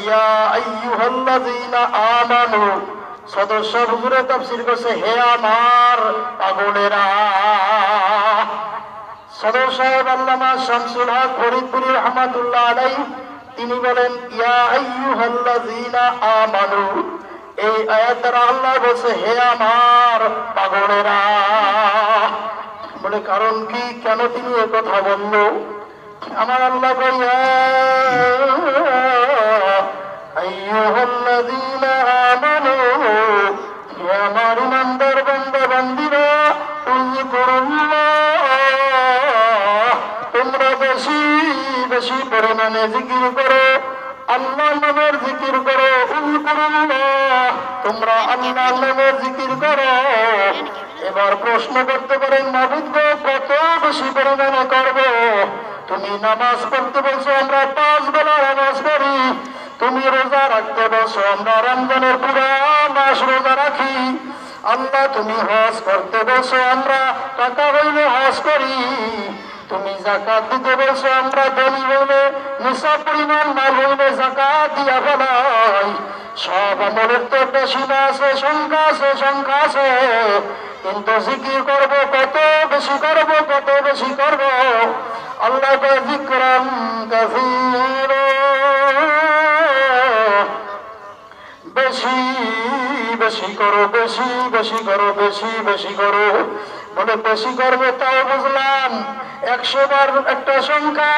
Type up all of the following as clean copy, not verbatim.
ইয়া আইয়ুহাল্লাযীনা আমানু, সদস্য হুজুরে তাফসীর করছে হে আমার পাগলেরা। সদর সাহেব আল্লামা শামসুল হক ফরিদপুরি রহমাতুল্লাহ আলাইহি তিনি বলেন ইয়া আইয়ুহাল্লাযীনা আমানু, এই আয়াত দ্বারা আল্লাহ বলছে হে আমার পাগলেরা। বলে কারণ কি, কেন তিনি এ কথা বলল? আমার আল্লাহ কয় ইয়া আইয়ুহাল্লাযীনা আমানু, হে আমার ইমানদার বান্দা বান্দীরা, উযকুরুল্লাহ, তোমরা বেশি বেশি পরিমাণে জিকির করো, আল্লাহর নামের জিকির করো। উযকুরুল্লাহ, তোমরা আল্লাহর নামের জিকির করো। এবার প্রশ্ন করতে পারেন মাবুদ গো, কত বেশি পরিমাণে করবো? তুমি নামাজ পড়তে বলছো, আমরা 5 বেলা নামাজ পড়ি। তুমি রোজা রাখতে বলছো, আমরা রমজানের পুরো মাস রোজা রাখি। আল্লাহ তুমি হজ করতে বলছো, আমরা টাকা হইলে হজ করি। তুমি যাকাত দিতে বলছো, আমরা ধনী হইলে নিসাব পরিমাণ মাল হইলে যাকাত দিয়া ফেলাই। সব আমলের তো বেশি না আছে, সংখ্যা আছে, সংখ্যা আছে, কিন্তু জিকির করবো কত বেশি করবো, কত বেশি করবো? আল্লাহ কে যিকরান কাসীরা, বেশি বেশি করো, বেশি বেশি করো, বেশি বেশি করো। বলে বেশি করবে তাও বুঝলাম, 100 বার একটা সংখ্যা,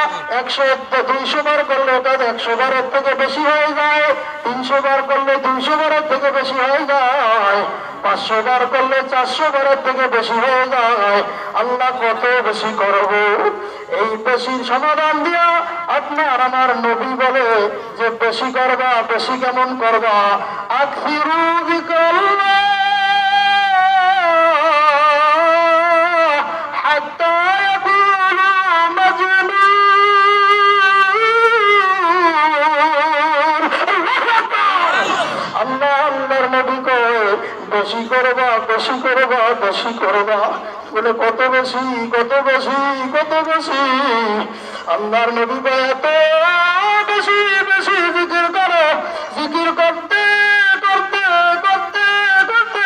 200 বার করলে ওটা 100 বারের থেকে বেশি হয়ে যায়। 300 বার করলে 200 বারের থেকে বেশি হয়ে যায়। 500 বার করলে 400 বারের থেকে বেশি হয়ে যায়। আল্লাহ কত বেশি করব? এই বেশির সমাধান দিয়া আপনার আমার নবী বলে যে বেশি করবা। বেশি কেমন করবা? আকসিরু যিকরাল্লাহ হাত্তা ইয়াকুলু মাজনুন। আল্লাহ আল্লাহর নবী কয় বেশি করবা, বেশি করবা, বেশি করবা। বলে কত বেশি, কত বেশি, কত বেশি? আল্লাহর নবী কয় এত বেশি বেশি জিকির করো। জিকির করতে করতে করতে করতে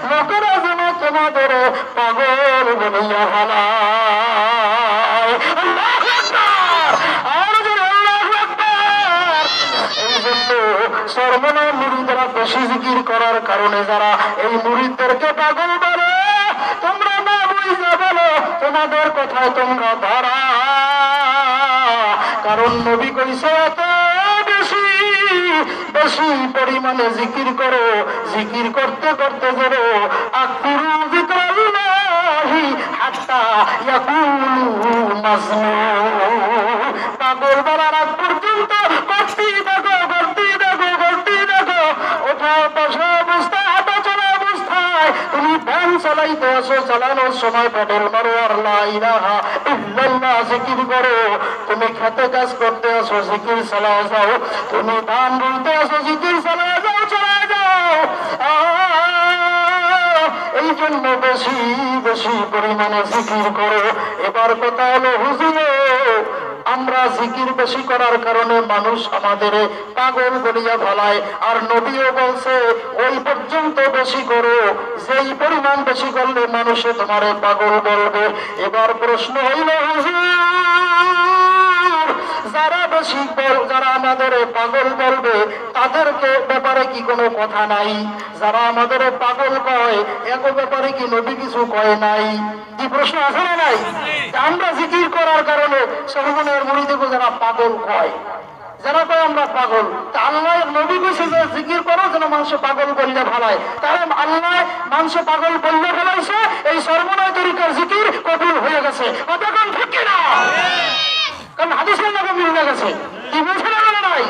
লোকেরা যেন তোমাদের পাগল বলিয়া হালায়। আল্লাহু আকবার, আর জোরে আল্লাহু আকবার। এই জন্য সর্বনা মুরিদরা বেশি জিকির করার কারণে যারা এই মুরিদদেরকে পাগল বলে, তোমরা না বুঝে বলো, তোমাদের কথায় তোমরা ধরা। কারণ নবী কইছে এত বেশি বেশি পরিমাণে জিকির করো। জিকির করতে করতে ধরো আকসিরু যিকরাল্লাহি হাত্তা ইয়াকুলু মাজনুন। পাগল বলার আগ পর্যন্ত করতেই থাকো, করতেই থাকো, করতেই থাকো। ওঠা বসা অবস্থায়, হাঁটা চলা অবস্থায় তুমি ভ্যান চালাইতে আসো, চালানোর সময় পেডেল মারো আর লা ইলাহা ইল্লাল্লাহ জিকির করো। তুমি খেতে কাজ করতে আসো, জিকির চালায় যাও। তুমি ধান বলতে আসো, জিকির চালায় যাও, চালায় যাও। এই জন্য বেশি বেশি পরিমাণে জিকির করো। এবার কথা হলো হুজুর, আমরা জিকির বেশি করার কারণে মানুষ আমাদের পাগল বলিয়া ফেলায়। আর নবীও বলছে ওই পর্যন্ত বেশি করো যেই পরিমাণ বেশি করলে মানুষে তোমারে পাগল বলবে। এবার প্রশ্ন হইল হুজুর, যারা বেশি যারা আমাদের পাগল বলবে তাদেরকে ব্যাপারে কি কোনো কথা নাই? যারা আমাদের পাগল কয় এক ব্যাপারে কি নবী কিছু কয় নাই? কি প্রশ্ন আছে না নাই? আমরা জিকির করার কারণে সর্বনের মুরিদকে যারা পাগল কয়, যারা কয় আমরা পাগল, তা আল্লাহ নবী কইছে যে জিকির করো যেন মানুষ পাগল বললে ফেলায়। তাহলে আল্লাহ মানুষ পাগল বললে ফেলাইছে, এই সর্বনয় তরিকার জিকির কবুল হয়ে গেছে। কতক্ষণ ঠিক কিনা? কারণ হাদিসের নামে মিলে গেছে। কি বলছে না নাই?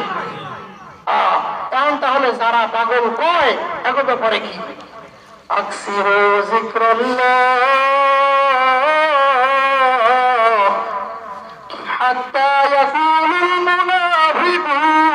এখন তাহলে যারা পাগল কয় এক ব্যাপারে কি? আকসিরু যিকরাল্লাহ হাত্তা ইয়াকুলুল মুনাফিকুন